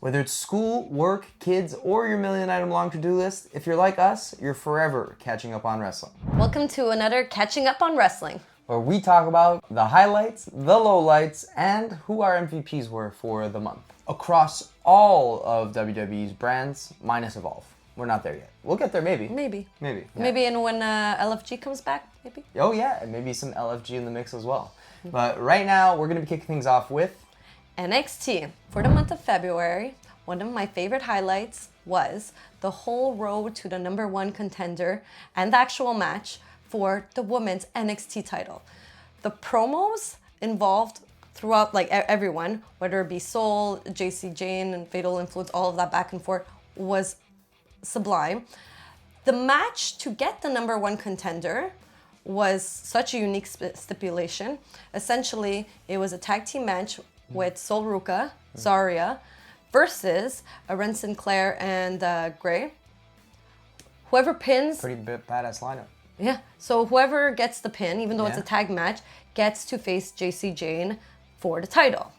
Whether it's school, work, kids, or your million-item long to-do list, if you're like us, you're forever catching up on wrestling. Welcome to another Catching Up on Wrestling, where we talk about the highlights, the lowlights, and who our MVPs were for the month. Across all of WWE's brands, minus Evolve. We're not there yet. We'll get there maybe. Maybe. Yeah. Maybe when LFG comes back, maybe? Oh yeah, and maybe some LFG in the mix as well. But right now, we're going to be kicking things off with NXT. For the month of February, one of my favorite highlights was the whole road to the #1 contender and the actual match for the women's NXT title. The promos involved throughout, like everyone, whether it be Soul, JC Jane, and Fatal Influence, all of that back and forth was sublime. The match to get the #1 contender was such a unique stipulation. Essentially, it was a tag team match with Sol Ruca, Zarya, versus Ren Sinclair and Gray. Whoever pins... pretty badass lineup. Yeah, so whoever gets the pin, even though it's a Yeah. tag match, gets to face JC Jane for the title.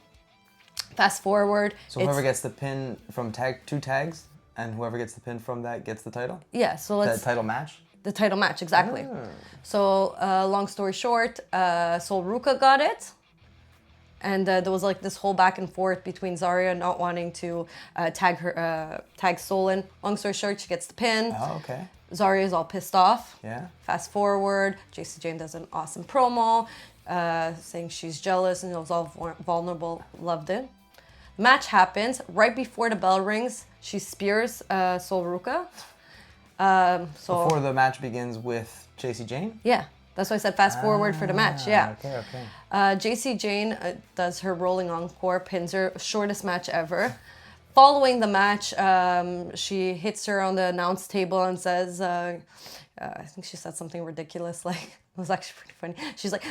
Fast forward. So whoever gets the pin from two tags, and whoever gets the pin from that gets the title? Yeah, so let's... The title match? The title match, exactly. So, long story short, Sol Ruca got it. And there was like this whole back and forth between Zarya not wanting to tag Sol in. Long story short, she gets the pin. Oh, okay. Zarya is all pissed off. Yeah. Fast forward, JC Jane does an awesome promo, saying she's jealous and was all vulnerable. Loved it. Match happens. Right before the bell rings, she spears Sol Ruca. Before the match begins with JC Jane? Yeah. That's why I said fast forward for the match, yeah. Okay. JC Jane does her rolling encore, pins her, shortest match ever. Following the match, she hits her on the announce table and says, I think she said something ridiculous, like, it was actually pretty funny. She's like,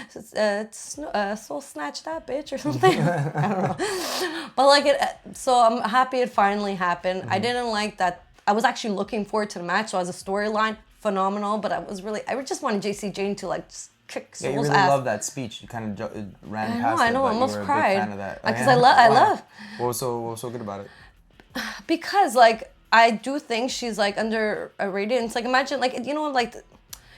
soul snatch that bitch or something. I don't know. But like, so I'm happy it finally happened. I didn't like that. I was actually looking forward to the match, so as a storyline, phenomenal, but I just wanted JC Jane to like just kick Soul's ass. Yeah, you really love that speech. You kind of ran past it. I know, I almost cried. You were a big fan of that. Because I love. What was so good about it? Because like I do think she's like underrated. And it's like imagine like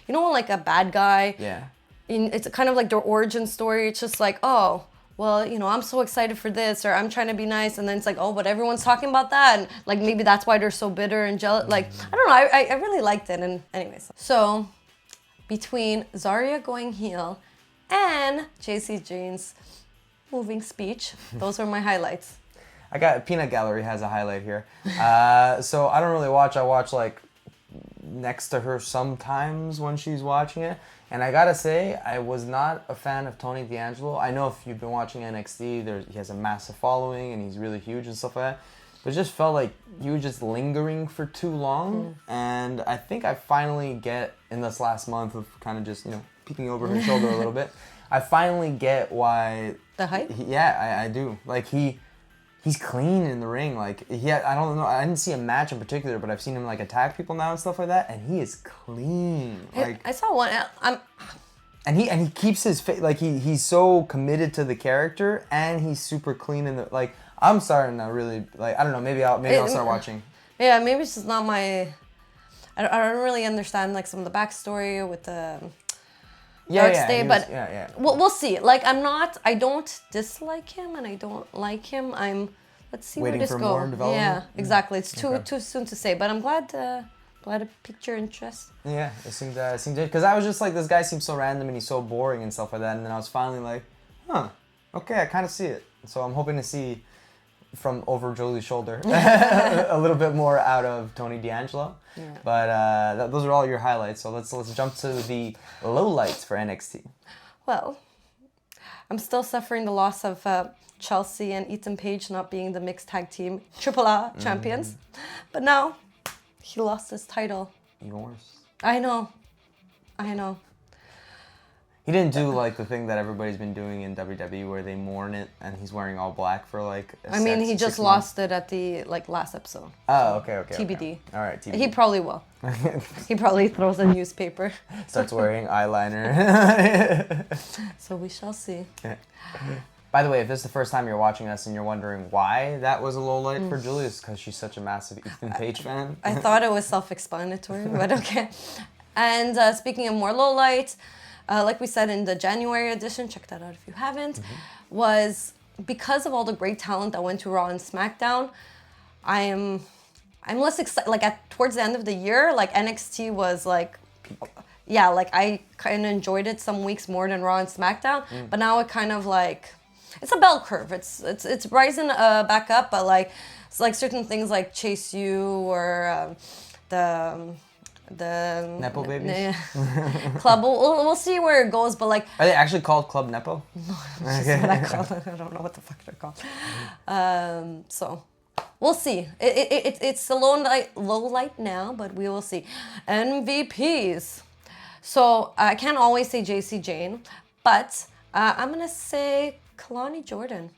like a bad guy. Yeah. It's kind of like their origin story. It's just like, oh, well, I'm so excited for this, or I'm trying to be nice, and then it's like, oh, but everyone's talking about that, and like maybe that's why they're so bitter and jealous. Like, I don't know, I really liked it, and anyways. So, between Zarya going heel and JC Jane's moving speech, those are my highlights. I got Peanut Gallery has a highlight here. So I don't really watch. I watch like next to her sometimes when she's watching it. And I gotta say, I was not a fan of Tony D'Angelo. I know if you've been watching NXT, he has a massive following and he's really huge and stuff like that. But it just felt like you were just lingering for too long. And I think I finally get, in this last month of kind of just, peeking over her shoulder a little bit, I finally get why... The hype? I do. Like, he's clean in the ring. Like, I don't know. I didn't see a match in particular, but I've seen him like attack people now and stuff like that, and he is clean. Like, I saw one. And he keeps his face. Like he's so committed to the character, and he's super clean in the like. I'm starting to really like. I don't know. Maybe I'll start watching. Yeah, maybe it's just not my. I don't really understand like some of the backstory with the. Dark Stay, but we'll see. Like I don't dislike him and I don't like him. Let's see waiting where this for goes. more development. Yeah, exactly. It's too soon to say, but I'm glad it piqued your interest. Yeah, it seemed because I was just like, this guy seems so random and he's so boring and stuff like that, and then I was finally like, okay, I kind of see it. So I'm hoping to see from over Jolie's shoulder a little bit more out of Tony D'Angelo. Yeah. But those are all your highlights. So let's jump to the lowlights for NXT. Well, I'm still suffering the loss of Chelsea and Ethan Page not being the mixed tag team AAA champions. But now he lost his title. Even worse. I know. He didn't do like the thing that everybody's been doing in WWE where they mourn it and he's wearing all black for like he just lost it at the last episode. Oh, okay. TBD. Okay. All right, TBD. He probably will. He probably throws a newspaper. Starts wearing eyeliner. So we shall see. By the way, if this is the first time you're watching us and you're wondering why that was a low light for Julie, it's because she's such a massive Ethan Page fan. I thought it was self-explanatory, but okay. And speaking of more lowlights, like we said in the January edition, check that out if you haven't, was because of all the great talent that went to Raw and SmackDown, I'm less excited. Like towards the end of the year, like NXT was like, yeah, like I kind of enjoyed it some weeks more than Raw and SmackDown, but now it kind of like, it's a bell curve. It's rising back up, but like it's like certain things like Chase U or the Nepo babies? Club. We'll see where it goes, but like, are they actually called Club Nepo? no, that's just what I call it. I don't know what the fuck they're called. So we'll see. It's a low light now, but we will see. MVPs. So I can't always say JC Jane, but I'm gonna say Kalani Jordan.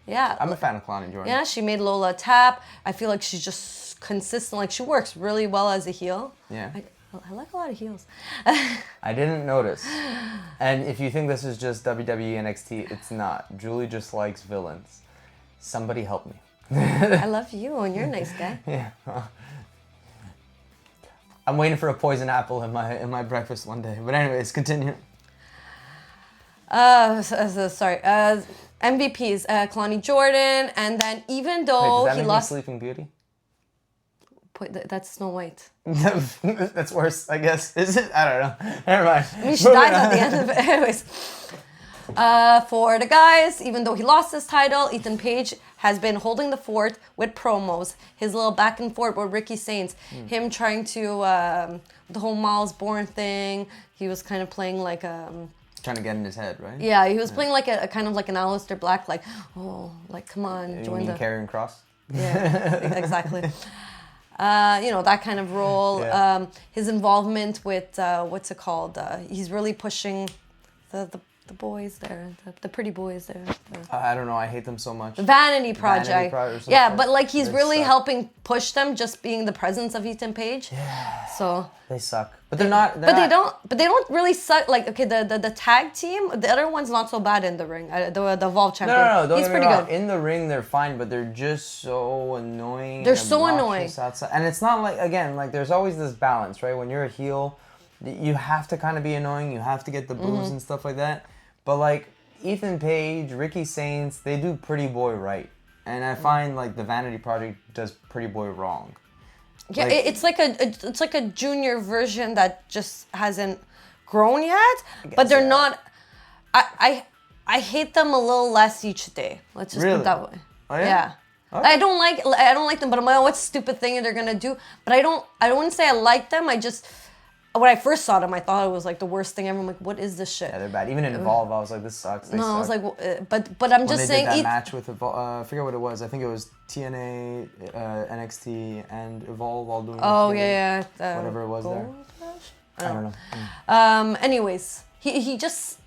Yeah. I'm a fan of Kalani Jordan. Yeah, she made Lola tap. I feel like she's just consistent. Like she works really well as a heel. Yeah. I like a lot of heels. I didn't notice. And if you think this is just WWE NXT, it's not. Julie just likes villains. Somebody help me. I love you and you're a nice guy. Yeah. I'm waiting for a poison apple in my breakfast one day. But anyways, continue. Sorry. MVPs, Kalani Jordan, and then even though Wait, does that he make lost, me Sleeping Beauty? That's Snow White. That's worse, I guess. Is it? I don't know. Never mind. I mean, she dies at the end of it. Anyways. For the guys, even though he lost his title, Ethan Page has been holding the fort with promos. His little back and forth with Ricky Saints. Him trying to, the whole Miles Bourne thing. He was kind of playing like trying to get in his head, right? Yeah, he was playing like a kind of like an Aleister Black, like, oh, like, come on, You join mean the... Karrion Kross? Yeah, exactly. You know, that kind of role. Yeah. His involvement with, what's it called? He's really pushing the boys there, the pretty boys there. I don't know. I hate them so much. The Vanity Project. Vanity Project or Yeah, something. but like he's They really suck. helping push them, just being the presence of Ethan Page. Yeah. So. They suck. But they're not. But they don't really suck. Like, okay, the tag team, the other one's not so bad in the ring. The Evolve champion. No. Don't He's get me pretty wrong. good. In the ring, they're fine, but they're just so annoying. They're and so obnoxious outside. And it's not like, again, like there's always this balance, right? When you're a heel, you have to kind of be annoying. You have to get the boos and stuff like that. But like Ethan Page, Ricky Saints, they do Pretty Boy right. And I find like the Vanity Project does Pretty Boy wrong. Yeah, Like- it's like a junior version that just hasn't grown yet. But they're not. I hate them a little less each day. Let's just put Really? it that way. Oh, yeah? Okay. I don't like them, but I'm like, oh, what stupid thing they're gonna do? But I wouldn't say I like them. I just, when I first saw them, I thought it was like the worst thing ever. I'm like, what is this shit? Yeah, they're bad. Even in Evolve, I was like, this sucks. They No, suck. I was like, well, but I'm when just they saying. did that match with Evolve, I forget what it was. I think it was TNA, NXT, and Evolve all doing. Oh together. yeah. Whatever it was there. Gold Rush? I don't know. Anyways, he just,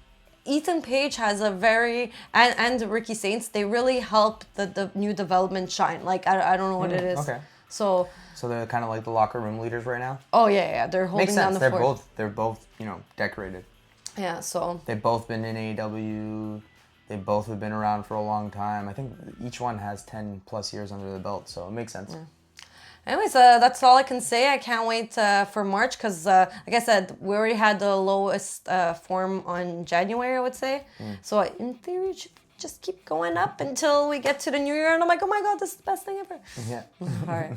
Ethan Page has a very, and Ricky Saints, they really help the new development shine. Like I don't know what it is. Okay. So they're kind of like the locker room leaders right now. oh yeah, they're holding Makes down sense. the fort. They're both decorated. Yeah, so They've both been in AEW. They both have been around for a long time. I think each one has 10 plus years under the belt, so it makes sense. anyways, that's all I can say. I can't wait for March because, like I said, we already had the lowest form on January, I would say. So in theory, it should just keep going up until we get to the new year. And I'm like, oh my God, this is the best thing ever. Yeah. All right.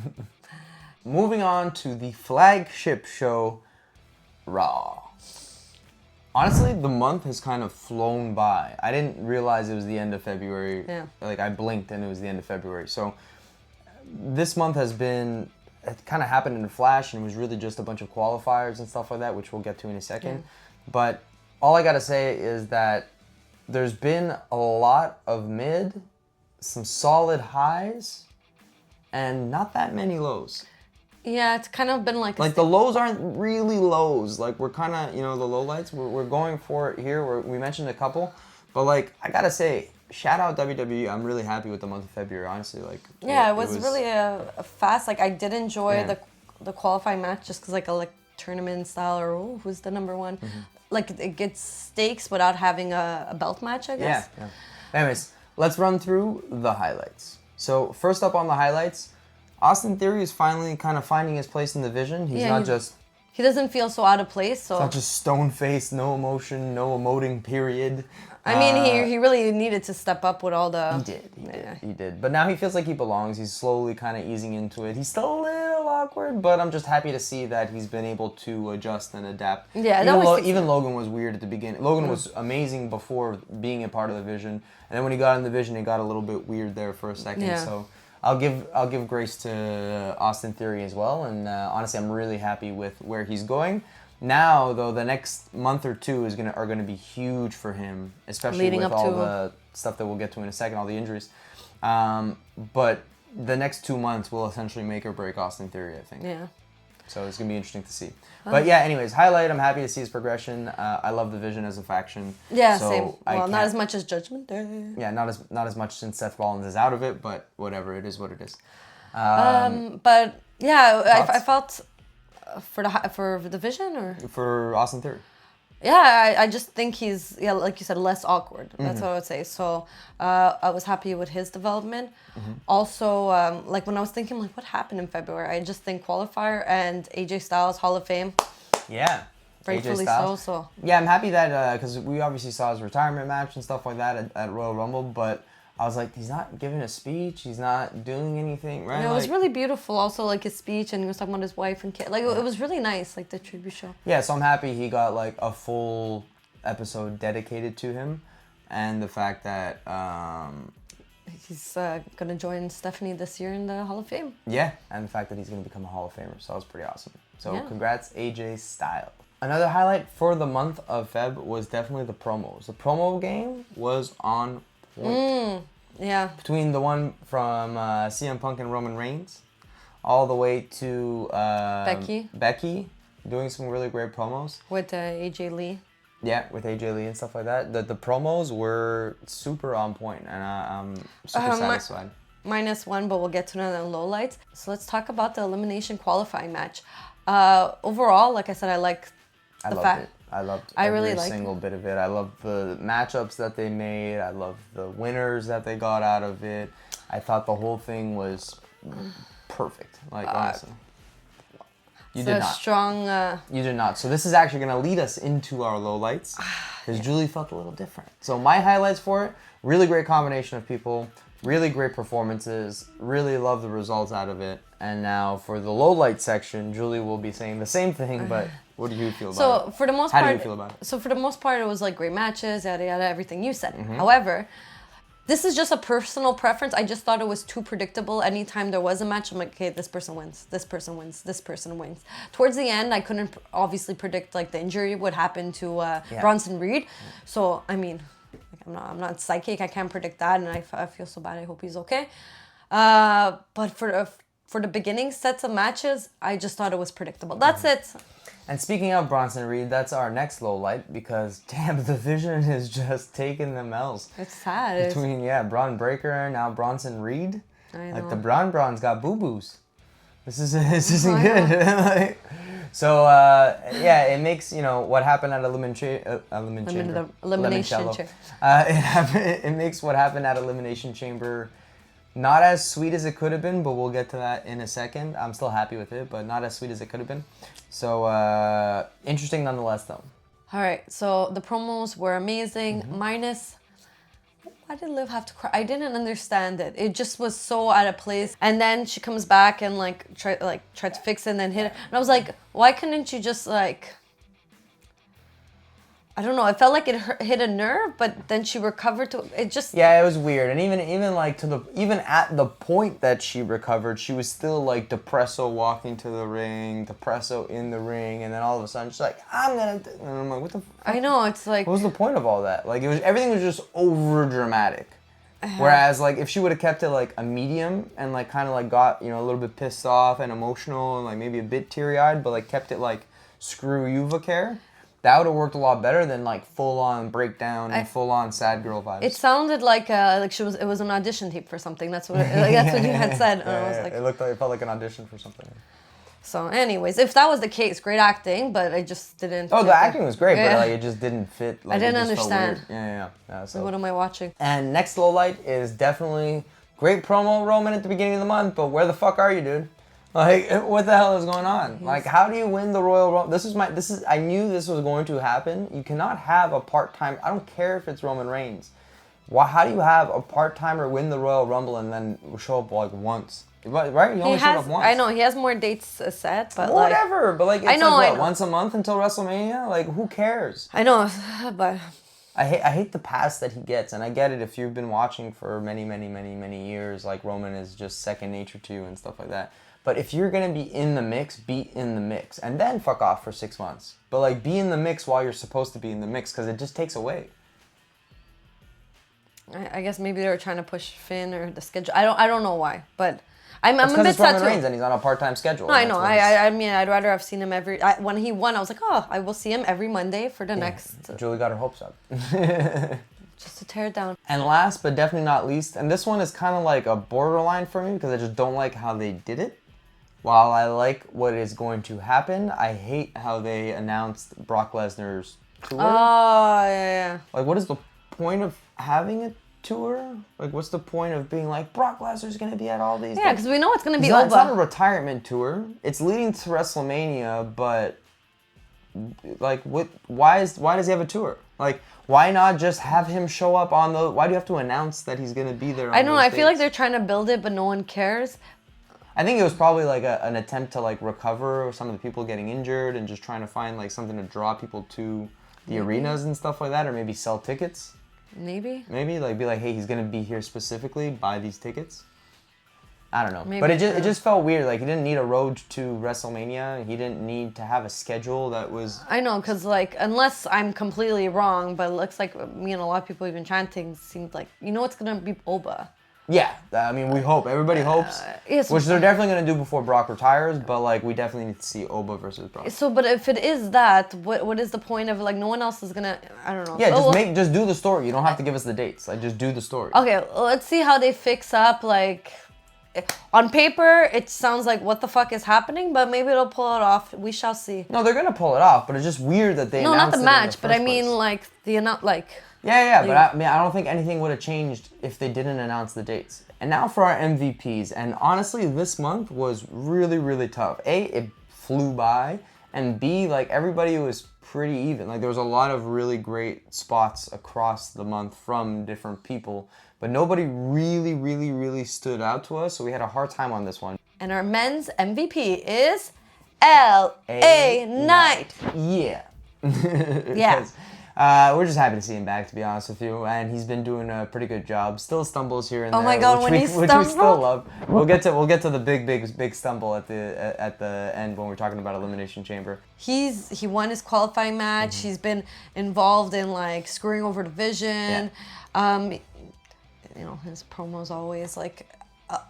Moving on to the flagship show, Raw. Honestly, the month has kind of flown by. I didn't realize it was the end of February. Yeah. Like, I blinked and it was the end of February. So, this month has been, it kind of happened in a flash, and it was really just a bunch of qualifiers and stuff like that, which we'll get to in a second. But all I gotta say is that there's been a lot of mid, some solid highs, and not that many lows. Yeah, it's kind of been like a Like the lows aren't really lows. Like we're kind of, the lowlights, we're going for it here. We mentioned a couple, but like I gotta say, shout out WWE. I'm really happy with the month of February, honestly. Like yeah, it was really a fast. Like I did enjoy Yeah. the qualifying match just because like tournament style or who's the number one. Like it gets stakes without having a belt match, I guess. Yeah. Anyways, let's run through the highlights. So first up on the highlights, Austin Theory is finally kind of finding his place in the division. He's not just... He doesn't feel so out of place. So it's not just stone-faced, no emotion, no emoting, period. I mean, he really needed to step up with all the... He did. But now he feels like he belongs. He's slowly kind of easing into it. He's still a little awkward, but I'm just happy to see that he's been able to adjust and adapt. Yeah, even Logan was weird at the beginning. Logan was amazing before being a part of the division, and then when he got in the division, it got a little bit weird there for a second. Yeah. So I'll give grace to Austin Theory as well, and honestly, I'm really happy with where he's going. Now, though, the next month or two are gonna be huge for him, especially with all the stuff that we'll get to in a second, all the injuries. But the next 2 months will essentially make or break Austin Theory, I think. Yeah. So it's gonna be interesting to see. But yeah, anyways, highlight. I'm happy to see his progression. I love the Vision as a faction. Yeah, so same. Well, not as much as Judgment Day. Yeah, not as much since Seth Rollins is out of it, but whatever. It is what it is. But yeah, I felt for the Vision or for Austin Theory. Yeah, I just think he's, like you said, less awkward. That's what I would say. So I was happy with his development. Also, like when I was thinking, like, what happened in February? I just think qualifier and AJ Styles Hall of Fame. Yeah. Rightfully so. Yeah, I'm happy that, because we obviously saw his retirement match and stuff like that at Royal Rumble, but I was like, he's not giving a speech. He's not doing anything, right? Yeah, it was really beautiful. Also, like his speech, and he was talking about his wife and kid. Like it was really nice, like the tribute show. Yeah, so I'm happy he got like a full episode dedicated to him, and the fact that he's gonna join Stephanie this year in the Hall of Fame. Yeah, and the fact that he's gonna become a Hall of Famer. So that was pretty awesome. So congrats, AJ Styles. Another highlight for the month of Feb was definitely the promos. The promo game was on point. Yeah. Between the one from CM Punk and Roman Reigns, all the way to Becky doing some really great promos. With AJ Lee. Yeah, with AJ Lee and stuff like that. The promos were super on point, and I'm super satisfied. -1, but we'll get to another lowlights. So let's talk about the elimination qualifying match. Overall, like I said, I liked the fact. I loved every single bit of it. I loved the matchups that they made. I loved the winners that they got out of it. I thought the whole thing was perfect. Like, honestly. You did not. Strong... You did not. So this is actually going to lead us into our lowlights, because Julie felt a little different. So my highlights for it, really great combination of people, really great performances, really love the results out of it. And now for the lowlight section, Julie will be saying the same thing, but what do you feel about it? So for the most part, how do you feel about it? So for the most part, it was like great matches, yada yada, everything you said. However, this is just a personal preference. I just thought it was too predictable. Anytime there was a match, I'm like, okay, this person wins, this person wins, this person wins. Towards the end, I couldn't obviously predict like the injury would happen to Bronson Reed. So I mean, like, I'm not psychic. I can't predict that, and I feel so bad. I hope he's okay. But for the beginning sets of matches, I just thought it was predictable. That's it. And speaking of Bronson Reed, that's our next low light, because damn, the Vision is just taking the L's. It's sad. Between Braun Breaker and now Bronson Reed. I know. Like the Braun's got boo-boos. This isn't good. Like, so it makes what happened at Elimination Chamber. It makes what happened at Elimination Chamber not as sweet as it could have been, but we'll get to that in a second. I'm still happy with it, but not as sweet as it could have been. So, interesting nonetheless, though. All right, so the promos were amazing. Minus, why did Liv have to cry? I didn't understand it. It just was so out of place. And then she comes back and tried to fix it and then hit it. And I was like, why couldn't you just I don't know. It felt like it hit a nerve, but then she recovered to it. Just it was weird, and even at the point that she recovered, she was still like depresso walking to the ring, depresso in the ring, and then all of a sudden she's like, "I'm gonna," and I'm like, "What the?" Fuck? I know, it's like, what was the point of all that? Like, everything was just over dramatic. Whereas like if she would have kept it like a medium and like kind of like got a little bit pissed off and emotional and like maybe a bit teary eyed, but like kept it like screw you Vacare. That would have worked a lot better than like full on breakdown and full on sad girl vibes. It sounded like it was an audition tape for something. That's what that's what you had said. And I was like, it felt like an audition for something. So, anyways, if that was the case, great acting, but I just didn't. Oh, the acting was great, Yeah. but like it just didn't fit. Like, I didn't it just felt understand. weird. Yeah. So. Like, what am I watching? And next low light is definitely great promo, Roman, at the beginning of the month, but where the fuck are you, dude? Like, what the hell is going on? Like, how do you win the Royal Rumble? I knew this was going to happen. You cannot have a part-time, I don't care if it's Roman Reigns. How do you have a part-timer win the Royal Rumble and then show up like once? Right? He only showed up once. I know, he has more dates set, but whatever, but like, it's I know. once a month until WrestleMania? Like, who cares? I know, but... I hate the pass that he gets, and I get it if you've been watching for many, many, many, many years, like Roman is just second nature to you and stuff like that. But if you're going to be in the mix, be in the mix. And then fuck off for 6 months. But like, be in the mix while you're supposed to be in the mix, because it just takes away. I guess maybe they were trying to push Finn or the schedule. I don't know why, but... I'm a bit sad too. Roman too. Reigns and he's on a part-time schedule. No, I know. I mean, I'd rather have seen him when he won, I was like, oh, I will see him every Monday for the next... Julie got her hopes up. Just to tear it down. And last, but definitely not least, and this one is kind of like a borderline for me because I just don't like how they did it. While I like what is going to happen, I hate how they announced Brock Lesnar's tour. Oh, yeah. Like, what is the point of having a tour? Like, what's the point of being like, Brock Lesnar's gonna be at all these? Yeah, because we know it's gonna be It's not a over. retirement tour. It's leading to WrestleMania, but like, why does he have a tour? Like, why not just have him show up on the? Why do you have to announce that he's gonna be there? I don't know. I feel like they're trying to build it, but no one cares. I think it was probably like an attempt to like recover some of the people getting injured and just trying to find like something to draw people to the arenas and stuff like that, or maybe sell tickets. Maybe like be like, hey, he's gonna be here specifically. Buy these tickets. I don't know, but it just felt weird. Like, he didn't need a road to WrestleMania. He didn't need to have a schedule that was. I know, because like, unless I'm completely wrong, but it looks like me and a lot of people even chanting seemed like, it's gonna be Boba. Yeah, I mean, we hope. Everybody hopes. Yes. Which they're definitely going to do before Brock retires, but, like, we definitely need to see Oba versus Brock. So, but if it is that, what is the point of, like, no one else is going to, I don't know. Yeah, just do the story. You don't have to give us the dates. Like, just do the story. Okay, let's see how they fix up, like, on paper, it sounds like what the fuck is happening, but maybe it'll pull it off. We shall see. No, they're going to pull it off, but it's just weird that they announced it. No, not the match, in but I mean, like, Yeah, but I don't think anything would have changed if they didn't announce the dates. And now for our MVPs. And honestly, this month was really, really tough. A, it flew by. And B, like, everybody was pretty even. Like, there was a lot of really great spots across the month from different people. But nobody really, really, really stood out to us. So we had a hard time on this one. And our men's MVP is L.A. Knight. Yeah. Yeah. We're just happy to see him back, to be honest with you, and he's been doing a pretty good job. Still stumbles here and there. Oh my god, which we still love. We'll get to the big stumble at the end when we're talking about Elimination Chamber. He won his qualifying match. He's been involved in like screwing over Division. Yeah. His promos always like.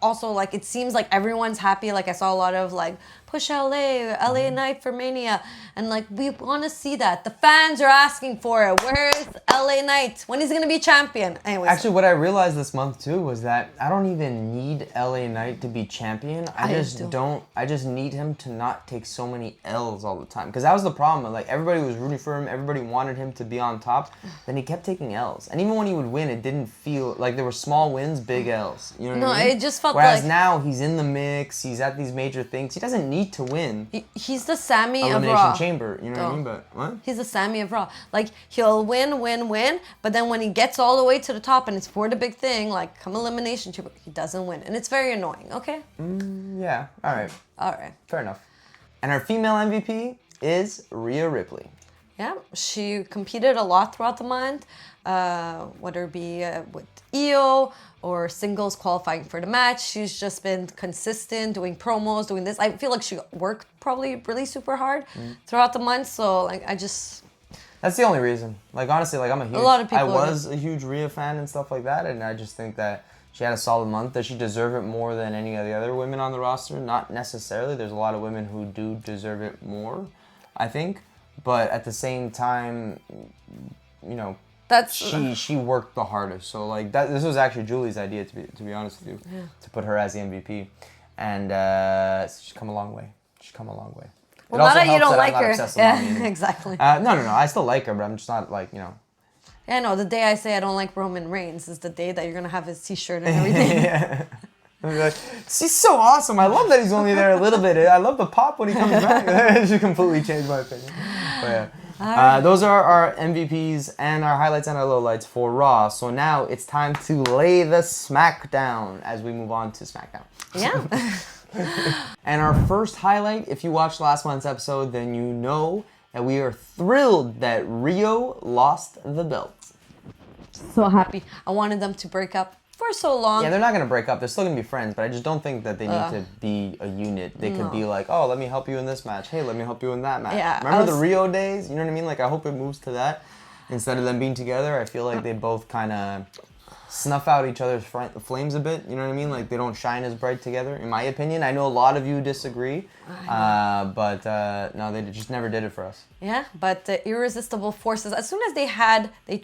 Also, like, it seems like everyone's happy. Like, I saw a lot of, like, push LA Knight for Mania. And, like, we want to see that. The fans are asking for it. Where is LA Knight? When is he going to be champion? Anyways. Actually, what I realized this month, too, was that I don't even need LA Knight to be champion. I just need him to not take so many L's all the time. Because that was the problem. Like, everybody was rooting for him. Everybody wanted him to be on top. Then he kept taking L's. And even when he would win, it didn't feel like there were small wins, big L's. You know what I mean? It just felt Whereas now he's in the mix, he's at these major things. He doesn't need to win. He's the Sammy of Raw. Elimination Chamber, you know what I mean? But what? He's the Sammy of Raw. Like, he'll win, but then when he gets all the way to the top and it's for the big thing, like come Elimination Chamber, he doesn't win. And it's very annoying, okay? Yeah, all right. Fair enough. And our female MVP is Rhea Ripley. Yeah, she competed a lot throughout the month, whether it be with EO or singles qualifying for the match. She's just been consistent, doing promos, doing this. I feel like she worked probably really super hard throughout the month. So, like, that's the only reason. Like, honestly, like, a lot of people. I was a huge Rhea fan and stuff like that, and I just think that she had a solid month. Does she deserve it more than any of the other women on the roster? Not necessarily. There's a lot of women who do deserve it more, I think. But at the same time, she worked the hardest. So like this was actually Julie's idea to be honest with you, to put her as the MVP, and she's come a long way. she's come a long way. Well, not that you don't like her. Yeah, exactly. No. I still like her, but I'm just not like, Yeah, no, the day I say I don't like Roman Reigns is the day that you're going to have his t-shirt and everything. Yeah. Like, she's so awesome. I love that he's only there a little bit. I love the pop when he comes back. She completely changed my opinion. But yeah. Those are our MVPs and our highlights and our lowlights for Raw. So now it's time to lay the Smackdown as we move on to Smackdown. Yeah. And our first highlight, if you watched last month's episode, then you know that we are thrilled that Rio lost the belt. So happy. I wanted them to break up for so long. Yeah, they're not going to break up. They're still going to be friends, but I just don't think that they need to be a unit. They could be like, oh, let me help you in this match. Hey, let me help you in that match. Yeah, Remember the Rio days? You know what I mean? Like, I hope it moves to that. Instead of them being together, I feel like they both kind of snuff out each other's flames a bit. You know what I mean? Like, they don't shine as bright together, in my opinion. I know a lot of you disagree, but no, they just never did it for us. Yeah, but the irresistible forces, as soon as they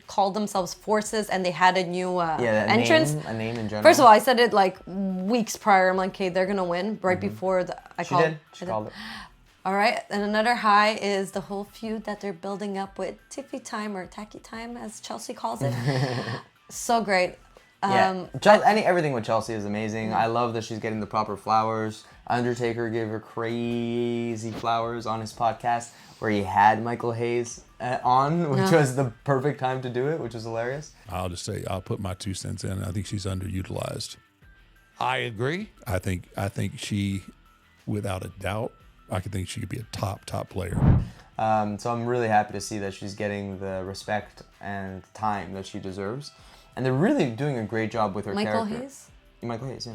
called themselves forces and they had a new entrance. A name in general. First of all, I said it like weeks prior. I'm like, okay, they're going to win right before She did. She called it. All right, and another high is the whole feud that they're building up with Tiffy Time, or Tacky Time, as Chelsea calls it. So great. Everything with Chelsea is amazing. I love that she's getting the proper flowers. Undertaker gave her crazy flowers on his podcast where he had Michael Hayes on, which was the perfect time to do it, which was hilarious. I'll just say, I'll put my 2 cents in. I think she's underutilized. I agree. I think she, without a doubt, I think she could be a top player. So I'm really happy to see that she's getting the respect and time that she deserves. And they're really doing a great job with her character. Michael Hayes? Michael Hayes, yeah.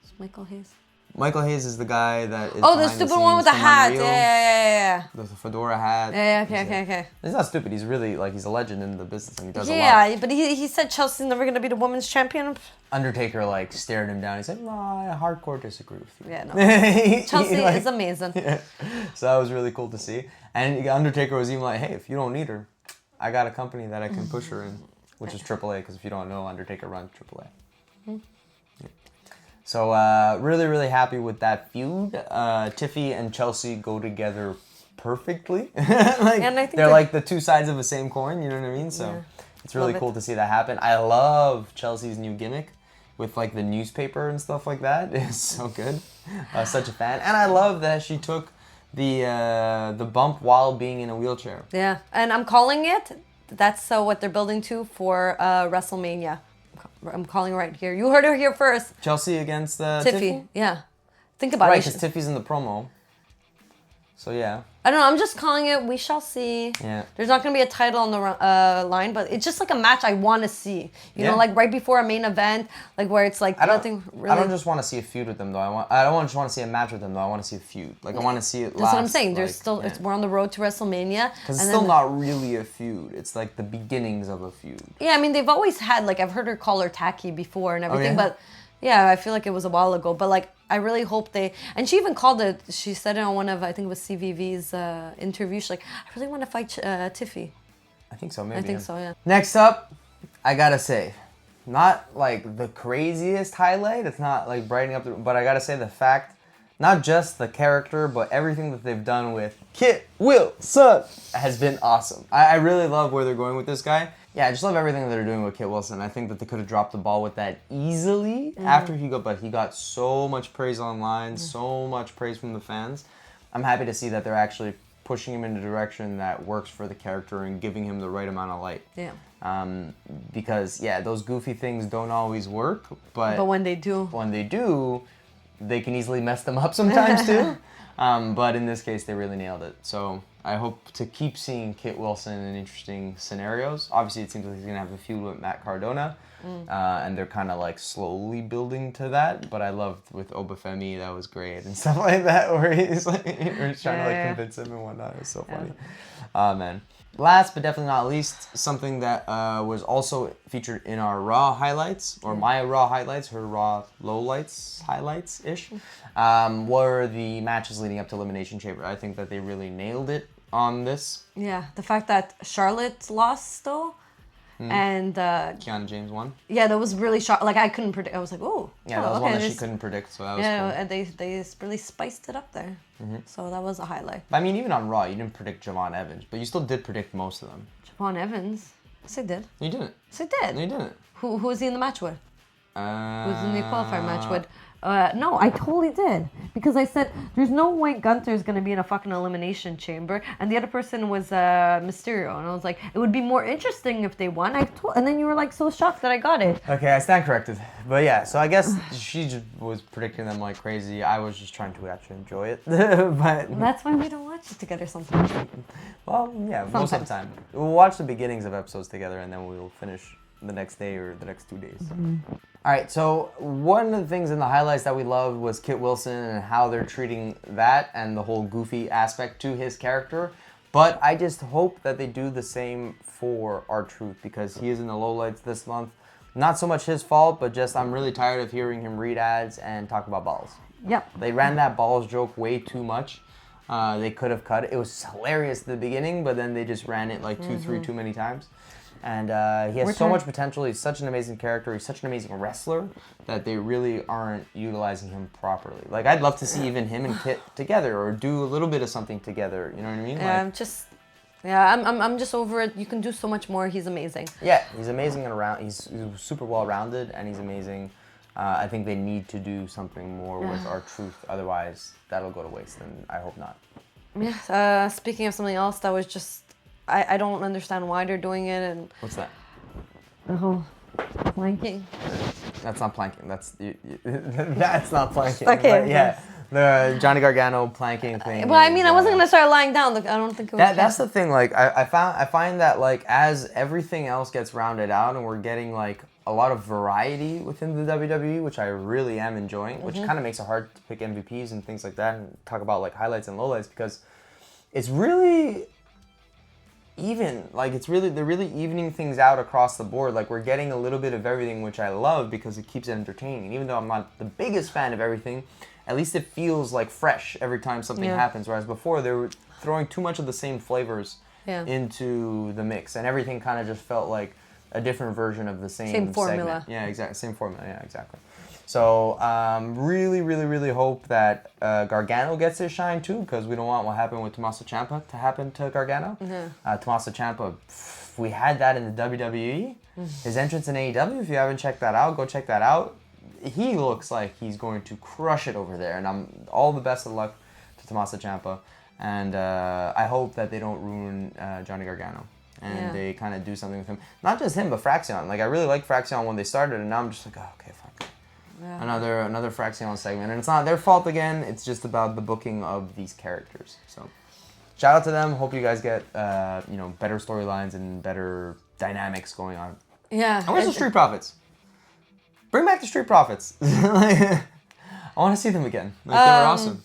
It's Michael Hayes. Michael Hayes is the guy that is the stupid one with the hat. Yeah. The fedora hat. Yeah, okay. He's not stupid. He's really, he's a legend in the business and he does a lot. Yeah, but he said Chelsea's never going to be the women's champion. Undertaker, stared him down. He said, no, I hardcore disagree with you. Yeah, no. Chelsea is amazing. Yeah. So that was really cool to see. And Undertaker was even like, hey, if you don't need her, I got a company that I can push her in. Which is AAA, because if you don't know, Undertaker runs AAA. Yeah. So really, really happy with that feud. Tiffy and Chelsea go together perfectly. And I think they're like the two sides of the same coin, you know what I mean? So it's really cool to see that happen. I love Chelsea's new gimmick with the newspaper and stuff like that. It's so good. Such a fan. And I love that she took the bump while being in a wheelchair. Yeah, and I'm calling it. That's what they're building to for WrestleMania. I'm calling right here. You heard her here first. Chelsea against Tiffy. Yeah. Think about it. Right, because Tiffy's in the promo. So, yeah. I don't know. I'm just calling it. We shall see. Yeah. There's not going to be a title on the line, but it's just like a match I want to see. You know, right before a main event, where it's nothing really. I don't just want to see a feud with them, though. I don't just want to see a match with them, though. I want to see a feud. I want to see it last. That's what I'm saying. There's still, we're on the road to WrestleMania. Because it's still not really a feud. It's the beginnings of a feud. Yeah, I mean, they've always had, I've heard her call her tacky before and everything, yeah? But yeah, I feel like it was a while ago. But, I really hope and she even called it, she said it on one of, I think it was CVV's interviews, she's like, I really want to fight Tiffy. I think so, maybe. I think so, yeah. Next up, I gotta say, not the craziest highlight, it's not brightening up, but I gotta say the fact, not just the character, but everything that they've done with Kit Wilson has been awesome. I really love where they're going with this guy. Yeah, I just love everything that they're doing with Kit Wilson. I think that they could have dropped the ball with that easily after but he got so much praise online, so much praise from the fans. I'm happy to see that they're actually pushing him in a direction that works for the character and giving him the right amount of light. Yeah. Because, those goofy things don't always work, but when they do, they can easily mess them up sometimes too. But in this case, they really nailed it. So I hope to keep seeing Kit Wilson in interesting scenarios. Obviously, it seems like he's going to have a feud with Matt Cardona. And they're kind of slowly building to that. But I loved with Obafemi, that was great. And stuff like that, where he's trying to convince him and whatnot. It was so funny. Man. Last but definitely not least, something that was also featured in our Raw highlights, or my Raw highlights, her Raw lowlights highlights-ish, were the matches leading up to Elimination Chamber. I think that they really nailed it on this. Yeah, the fact that Charlotte lost, though, and Kiana James won. yeah, that was really shocked. Like I couldn't predict. I was like, oh, Yeah, that was one that she couldn't predict, so that was cool. and they really spiced it up there. So that was a highlight. I mean, even on Raw, you didn't predict Javon Evans, but you still did predict most of them. Javon Evans. Yes, I did. You didn't. Yes, I did. No, you didn't. Who was he in the match with? Who's in the qualifier match with? Uh, No, I totally did. Because I said, there's no way Gunther's going to be in a fucking Elimination Chamber. And the other person was Mysterio. And I was like, it would be more interesting if they won. And then you were like so shocked that I got it. Okay, I stand corrected. But yeah, so I guess she just was predicting them like crazy. I was just trying to actually enjoy it. But That's why we don't watch it together sometimes. well, yeah, most of the time. We'll watch the beginnings of episodes together and then we'll finish the next day or the next 2 days. All right, so one of the things in the highlights that we loved was Kit Wilson and how they're treating that and the whole goofy aspect to his character. But I just hope that they do the same for R-Truth because he is in the lowlights this month. Not so much his fault, but just I'm really tired of hearing him read ads and talk about balls. Yep. They ran that balls joke way too much. They could have cut it. It was hilarious at the beginning, but then they just ran it like too many times. And he has so much potential. He's such an amazing character. He's such an amazing wrestler that they really aren't utilizing him properly. Like, I'd love to see even him and Kit together or do a little bit of something together. You know what I mean? I'm just over it. You can do so much more. He's amazing. Yeah, he's amazing and around. He's super well-rounded and he's amazing. I think they need to do something more with R-Truth. Otherwise, that'll go to waste, and I hope not. Yeah. Speaking of something else that was just... I don't understand why they're doing it. And What's that? the whole planking. That's not planking. That's that's not planking. Okay. But yeah, the Johnny Gargano planking thing. Well, I mean, I wasn't gonna start lying down. I don't think it was. That's the thing. Like, I find that like as everything else gets rounded out and we're getting like a lot of variety within the WWE, which I really am enjoying, which kind of makes it hard to pick MVPs and things like that and talk about like highlights and lowlights because it's really even. Like, they're really evening things out across the board. Like, we're getting a little bit of everything, which I love because it keeps it entertaining. And even though I'm not the biggest fan of everything, at least it feels like fresh every time something happens. Whereas before, they were throwing too much of the same flavors into the mix. And everything kind of just felt like a different version of the same formula. Segment. Yeah, exactly. Same formula. Yeah, exactly. So, really, really, really hope that Gargano gets his shine too, because we don't want what happened with Tommaso Ciampa to happen to Gargano. Tommaso Ciampa, we had that in the WWE. His entrance in AEW, if you haven't checked that out, go check that out. He looks like he's going to crush it over there, and I'm all the best of luck to Tommaso Ciampa. And I hope that they don't ruin Johnny Gargano. And they kind of do something with him. Not just him, but Fraxion. Like, I really liked Fraxion when they started, and now I'm just like, oh, okay, fine. Yeah. Another Fraxion segment. And it's not their fault again. It's just about the booking of these characters. So, shout out to them. Hope you guys get, better storylines and better dynamics going on. Yeah. And where's the Street Profits? Bring back the Street Profits. I want to see them again. Like, they were awesome.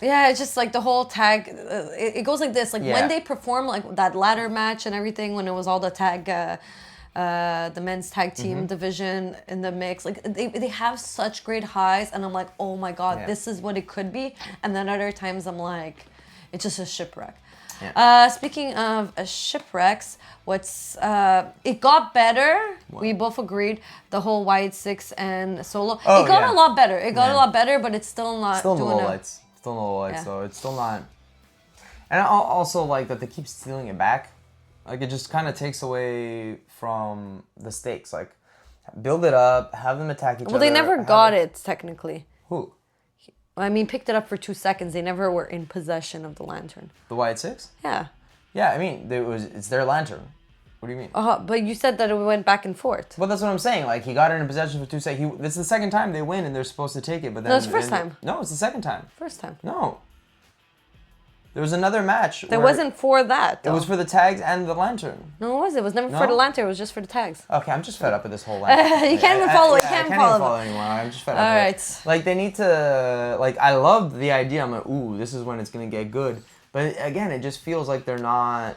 Yeah, it's just like the whole tag. It goes like this. Like when they perform like that ladder match and everything, when it was all the tag, the men's tag team division in the mix, like they have such great highs, and I'm like, oh my god, this is what it could be. And then other times I'm like, it's just a shipwreck. Yeah. Speaking of shipwrecks, it got better. What? We both agreed. The whole Wyatt 6 and Solo. It got a lot better. It got a lot better, but it's still not still doing in the lowlights. Still in the lowlights, so it's still not. And I also like that they keep stealing it back. Like, it just kind of takes away from the stakes. Like, build it up, have them attack each other. Well, they never got it, technically. Who? I mean, picked it up for 2 seconds. They never were in possession of the lantern. The Wyatt 6? Yeah. Yeah, I mean, it's their lantern. What do you mean? But you said that it went back and forth. Well, that's what I'm saying. Like, he got it in possession for 2 seconds. This is the second time they win, and they're supposed to take it. But then no, it's the first time. No, it's the second time. First time. No. There was another match. There wasn't for that, though. It was for the tags and the lantern. No, it wasn't. It was never for the lantern. It was just for the tags. Okay, I'm just fed up with this whole lantern. You can't even follow it. I can't even follow anymore. I'm just fed up with it. Like, they need to... Like, I loved the idea. I'm like, ooh, this is when it's going to get good. But, again, it just feels like they're not...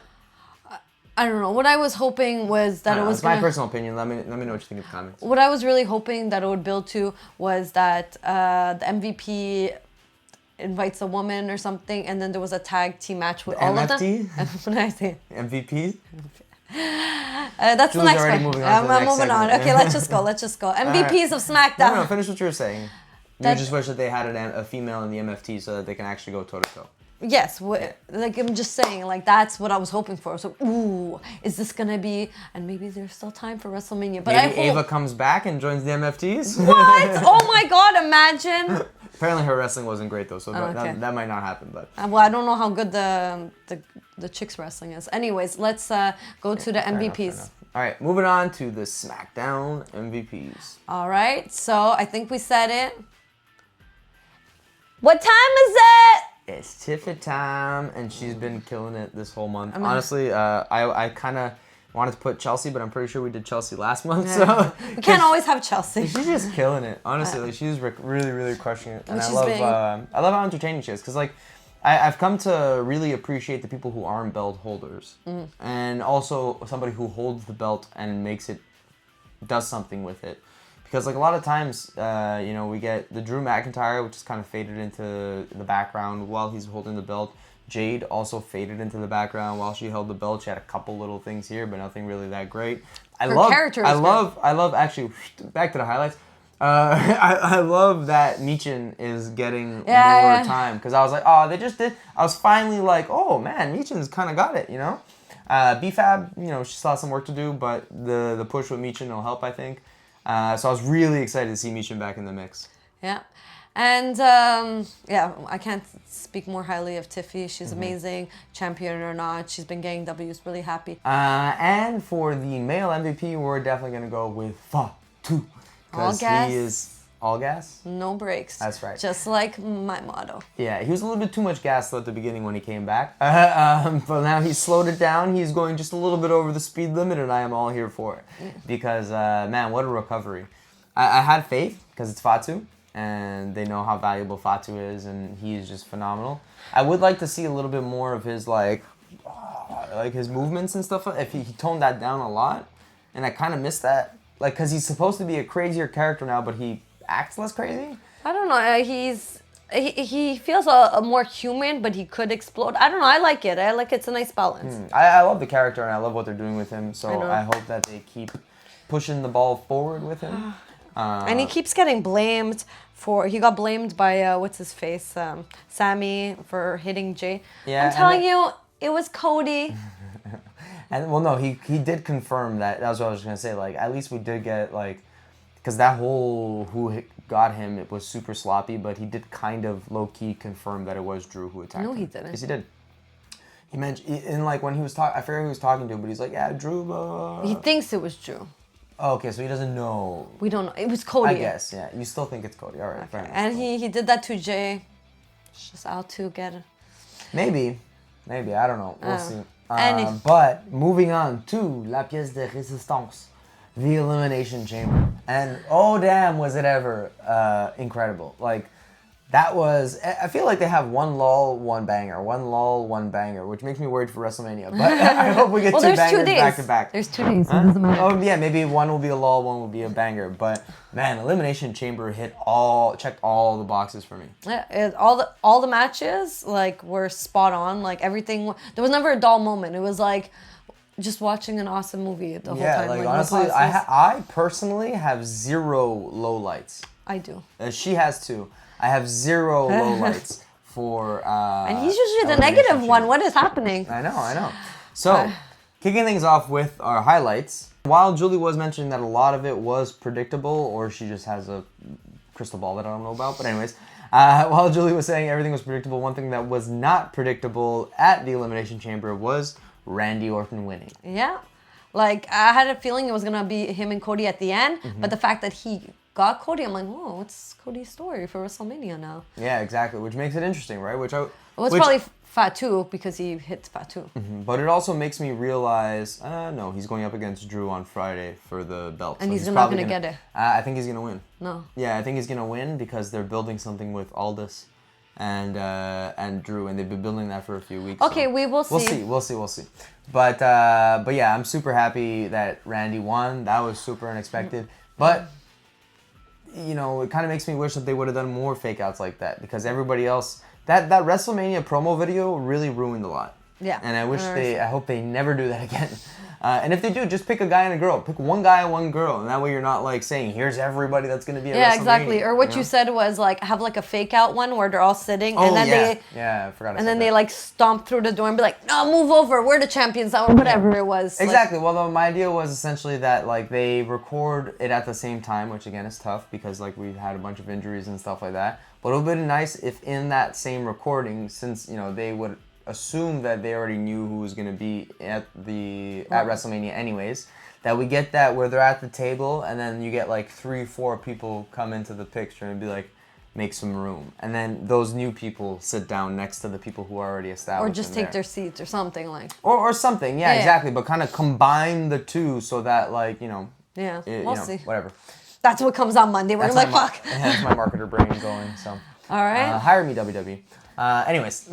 I don't know. What I was hoping was that it was my personal opinion. Let me know what you think in the comments. What I was really hoping that it would build to was that the MVP invites a woman or something, and then there was a tag team match with all of them. MFT? What did I say? MVP? That's the Julie's next already one. moving on to the I'm next moving on. segment. Okay, let's just go. Let's just go. MVPs of SmackDown. No, finish what you were saying. You That- just wish that they had a female in the MFT so that they can actually go toe to toe. Yes, like I'm just saying, like that's what I was hoping for. So, ooh, is this gonna be? And maybe there's still time for WrestleMania. But Maybe I hope. Ava comes back and joins the MFTs. What? Oh my God! Imagine. Apparently her wrestling wasn't great though, so okay. that might not happen. But Well, I don't know how good the chicks wrestling is. Anyways, let's go to the fair enough, fair MVPs. enough. All right, moving on to the SmackDown MVPs. All right, so I think we said it. What time is it? It's Tiffany time, and she's been killing it this whole month. Honestly, I kind of wanted to put Chelsea, but I'm pretty sure we did Chelsea last month. So We can't always have Chelsea. she's just killing it. Honestly, like she's really, really crushing it, and She's I love how entertaining she is. Cause like I've come to really appreciate the people who aren't belt holders, and also somebody who holds the belt and does something with it. Because like a lot of times, we get the Drew McIntyre, which is kind of faded into the background while he's holding the belt. Jade also faded into the background while she held the belt. She had a couple little things here, but nothing really that great. I love actually back to the highlights. I love that Michin is getting more time because I was like, oh, they just did. I was finally like, oh man, Michin's kind of got it, you know. BFAB, she still has some work to do, but the push with Michin will help, I think. So I was really excited to see Michin back in the mix. Yeah. And I can't speak more highly of Tiffy. She's amazing, champion or not. She's been getting W's, really happy. And for the male MVP, we're definitely going to go with Fatu. Because he is all gas. No breaks. That's right. Just like my motto. Yeah, he was a little bit too much gas though at the beginning when he came back. But now he's slowed it down. He's going just a little bit over the speed limit, and I am all here for it. Because, man, what a recovery. I had faith because it's Fatu, and they know how valuable Fatu is, and he is just phenomenal. I would like to see a little bit more of his, like his movements and stuff. If he toned that down a lot, and I kind of missed that. Like, because he's supposed to be a crazier character now, but he acts less crazy. I don't know. He feels a more human, but he could explode. I don't know. I like it. It's a nice balance. I love the character, and I love what they're doing with him. So I hope that they keep pushing the ball forward with him. And he keeps getting blamed he got blamed by what's his face, Sammy, for hitting Jay. Yeah, I'm telling you, it was Cody. And well, no, he did confirm that. That was what I was gonna say. Like, at least we did get because that whole got him, it was super sloppy. But he did kind of low key confirm that it was Drew who attacked him. No, he didn't. Yes, he did. He mentioned in when he was talking. I forget who he was talking to, but he's like, yeah, Drew. He thinks it was Drew. Oh, okay, so he doesn't know. We don't know. It was Cody. I guess, yeah. You still think it's Cody. All right, fair enough. And he did that to Jay. Just out to get it. Maybe. I don't know. We'll see. And But moving on to La Pièce de Résistance, the Elimination Chamber. And oh damn, was it ever incredible. That was, I feel like they have one lull, one banger, which makes me worried for WrestleMania. But I hope we get two bangers back to back. There's 2 days, so it doesn't matter. Oh yeah, maybe one will be a lull, one will be a banger. But man, Elimination Chamber checked all the boxes for me. Yeah, all the matches were spot on. Everything, there was never a dull moment. It was just watching an awesome movie the whole time. Yeah, honestly, I personally have 0 lowlights. I do. She has 2. I have 0 lowlights for. And he's usually the negative one. What is happening? I know. So, kicking things off with our highlights. While Julie was mentioning that a lot of it was predictable, or she just has a crystal ball that I don't know about, but anyways, while Julie was saying everything was predictable, one thing that was not predictable at the Elimination Chamber was Randy Orton winning. Yeah. I had a feeling it was going to be him and Cody at the end, but the fact that he got Cody, I'm like, whoa, what's Cody's story for WrestleMania now? Yeah, exactly, which makes it interesting, right? It's probably Fatu because he hit Fatu. But it also makes me realize, no, he's going up against Drew on Friday for the belt. And so he's not going to get it. I think he's going to win. No. Yeah, I think he's going to win because they're building something with Aldis and Drew, and they've been building that for a few weeks. Okay, so we will see. We'll see. But yeah, I'm super happy that Randy won. That was super unexpected. But it kind of makes me wish that they would have done more fake outs like that because everybody else, that WrestleMania promo video really ruined a lot. Yeah. And I hope they never do that again. And if they do, just pick a guy and a girl. Pick one guy and one girl, and that way you're not like saying, "Here's everybody that's going to be at WrestleMania." Yeah, exactly. Or what know? you said was like have like a fake out one where they're all sitting, Oh and then yeah, they yeah, I forgot. and then they like stomp through the door and be like, "No, move over. We're the champions," or whatever it was. Exactly. Well, my idea was essentially that like they record it at the same time, which again is tough because like we've had a bunch of injuries and stuff like that. But it would have been nice if in that same recording, since they would assume that they already knew who was going to be at WrestleMania anyways, that we get that where they're at the table and then you get like 3-4 people come into the picture and be like, make some room, and then those new people sit down next to the people who are already established, or just take their seats or something like, or something. Yeah, exactly. But kind of combine the two so that like we'll see. Whatever. That's what comes on Monday. We're like, fuck. That's my marketer brain going. So all right, hire me, WWE. Anyways.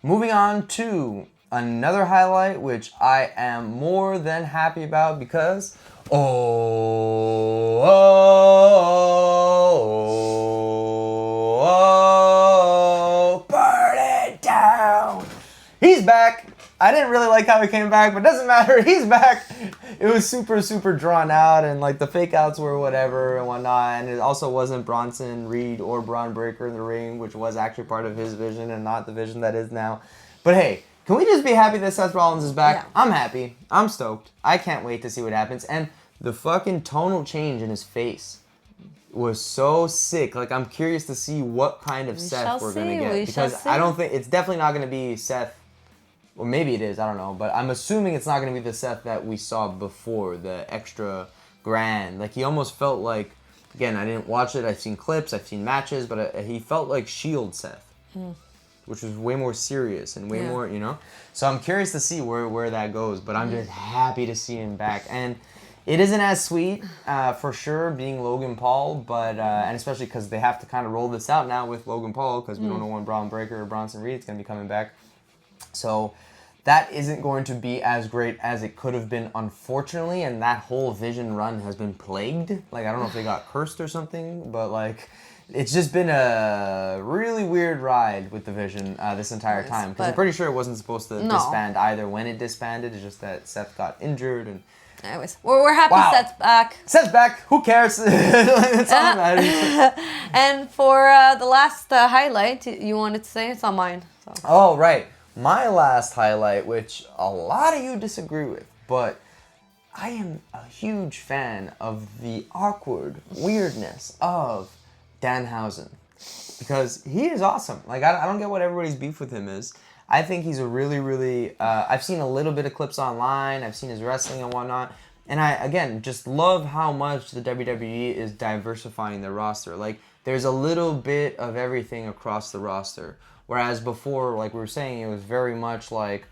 Moving on to another highlight, which I am more than happy about because, burn it down. He's back. I didn't really like how he came back, but it doesn't matter. He's back. It was super, super drawn out, and like the fake outs were whatever and whatnot. And it also wasn't Bronson Reed or Braun Breaker in the ring, which was actually part of his vision and not the vision that is now. But hey, can we just be happy that Seth Rollins is back? Yeah. I'm happy. I'm stoked. I can't wait to see what happens. And the fucking tonal change in his face was so sick. Like, I'm curious to see what kind of Seth we're going to get. Because I don't think, it's definitely not going to be Seth. Well, maybe it is, I don't know. But I'm assuming it's not going to be the Seth that we saw before, the extra grand. Like, he almost felt like, again, I didn't watch it. I've seen clips, I've seen matches, but he felt like Shield Seth, which was way more serious and way more, So I'm curious to see where that goes. But I'm just happy to see him back. And it isn't as sweet, for sure, being Logan Paul, but and especially because they have to kind of roll this out now with Logan Paul because we don't know when Braun Breaker or Bronson Reed is going to be coming back. So that isn't going to be as great as it could have been, unfortunately, and that whole Vision run has been plagued. Like, I don't know if they got cursed or something, but, like, it's just been a really weird ride with the Vision this entire time. Because I'm pretty sure it wasn't supposed to disband either when it disbanded. It's just that Seth got injured. And anyways, we're happy Seth's back. Seth's back. Who cares? It's all that matters. And for the last highlight, you wanted to say? It's on mine. So. Oh, right. My last highlight, which a lot of you disagree with, but I am a huge fan of the awkward weirdness of Danhausen. Because he is awesome. Like, I don't get what everybody's beef with him is. I think he's a really, really... I've seen a little bit of clips online. I've seen his wrestling and whatnot. And I, again, just love how much the WWE is diversifying their roster. Like, there's a little bit of everything across the roster. Whereas before, like we were saying, it was very much like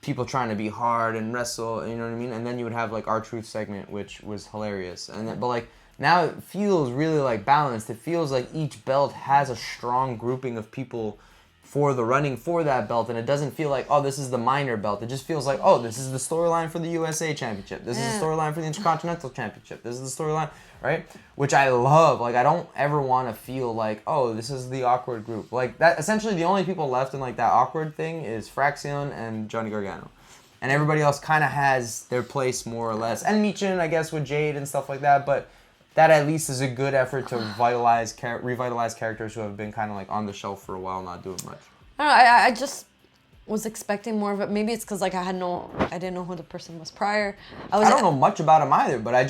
people trying to be hard and wrestle, you know what I mean? And then you would have like R-Truth segment, which was hilarious. And then, but like now it feels really like balanced. It feels like each belt has a strong grouping of people for the running for that belt, and it doesn't feel like, oh, this is the minor belt. It just feels like, oh, this is the storyline for the USA Championship. This is the storyline for the Intercontinental Championship. This is the storyline, right? Which I love. Like, I don't ever want to feel like, oh, this is the awkward group. Like, that. Essentially, the only people left in, like, that awkward thing is Fraxion and Johnny Gargano. And everybody else kind of has their place, more or less. And Michin, I guess, with Jade and stuff like that, but that at least is a good effort to revitalize characters who have been kind of like on the shelf for a while, not doing much. I don't know. I just was expecting more of it. Maybe it's because like I didn't know who the person was prior. I don't know much about him either, but I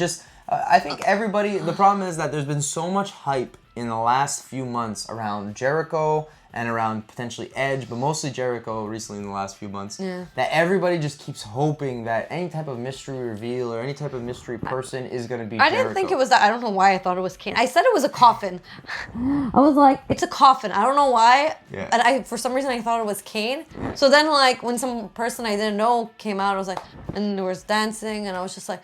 think everybody. The problem is that there's been so much hype in the last few months around Jericho and around potentially Edge, but mostly Jericho recently in the last few months, that everybody just keeps hoping that any type of mystery reveal or any type of mystery person is going to be Jericho. I didn't think it was that. I don't know why I thought it was Kane. I said it was a coffin. I was like, it's a coffin. I don't know why. Yeah. And for some reason I thought it was Kane. So then like when some person I didn't know came out, I was like, and there was dancing, and I was just like,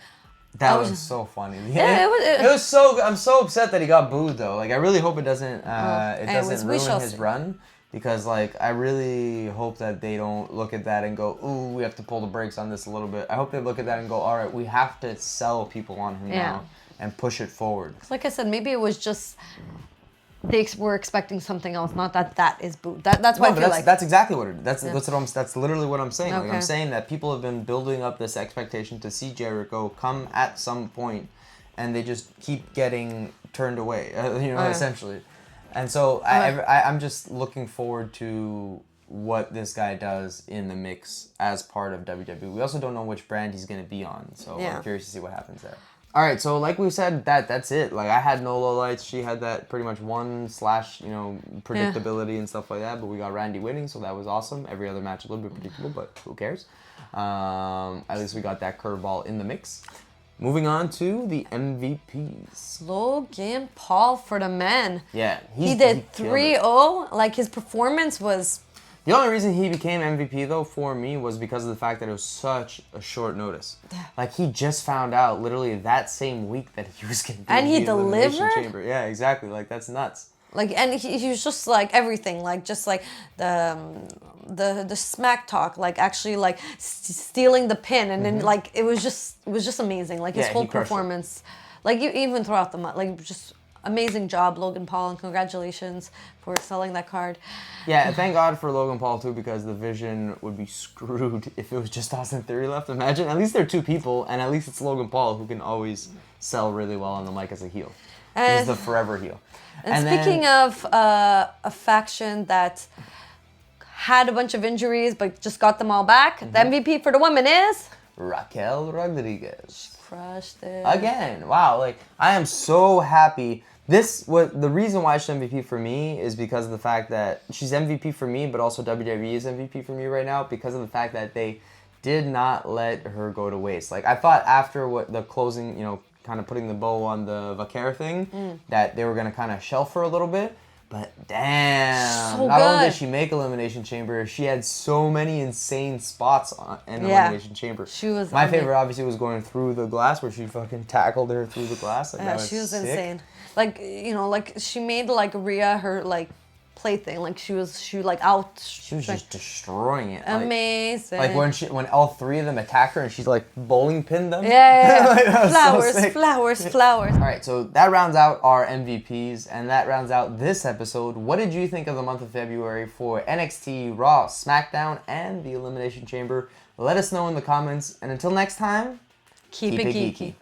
that was so funny. Yeah, it was so. I'm so upset that he got booed though. Like, I really hope it doesn't. Ruin his run, because like I really hope that they don't look at that and go, ooh, we have to pull the brakes on this a little bit. I hope they look at that and go, all right, we have to sell people on him now and push it forward. Like I said, maybe it was just they were expecting something else, not that is booed. That's what I feel like. That's exactly what it is. That's literally what I'm saying. Like, Okay. I'm saying that people have been building up this expectation to see Jericho come at some point, and they just keep getting turned away. Essentially. And so I'm just looking forward to what this guy does in the mix as part of WWE. We also don't know which brand he's going to be on, so I'm curious to see what happens there. All right, so like we said, that's it. Like, I had no lowlights. She had that pretty much predictability and stuff like that, but we got Randy winning, so that was awesome. Every other match a little bit predictable, but who cares? At least we got that curveball in the mix. Moving on to the MVPs. Logan Paul for the men. Yeah, he did killed it. 3-0. Like, his performance was... The only reason he became MVP, though, for me, was because of the fact that it was such a short notice. Like, he just found out literally that same week that he was going to be And he in the Elimination delivered? Chamber. Yeah, exactly. Like, that's nuts. Like, and he was just like everything, like just like the smack talk, like actually like stealing the pin, and then like it was just amazing. Like his whole he crushed it. performance, like even throughout the month, like just amazing job, Logan Paul, and congratulations for selling that card. Yeah, thank God for Logan Paul, too, because the Vision would be screwed if it was just Austin Theory left. Imagine, at least they're two people, and at least it's Logan Paul who can always sell really well on the mic as a heel. He's the forever heel. And speaking of a faction that had a bunch of injuries but just got them all back, the MVP for the women is... Raquel Rodriguez. Crushed it. Again, wow, like, I am so happy. The reason why she's MVP for me is because of the fact that she's MVP for me, but also WWE is MVP for me right now because of the fact that they did not let her go to waste. Like, I thought after what the closing, kind of putting the bow on the Vaquer thing, that they were going to kind of shelf her a little bit. But damn, so not only good. did she make Elimination Chamber, she had so many insane spots in Elimination Chamber. She was My favorite, obviously, was going through the glass, where she fucking tackled her through the glass. Like, that was she was sick. insane. Like, like she made like Rhea her like plaything. Like she like out. She was just destroying it. Amazing. Like when all three of them attack her and she's like bowling pinned them. Yeah. Like, that was flowers, so sick. flowers. All right, so that rounds out our MVPs, and that rounds out this episode. What did you think of the month of February for NXT, Raw, SmackDown, and the Elimination Chamber? Let us know in the comments, and until next time, Keep it geeky.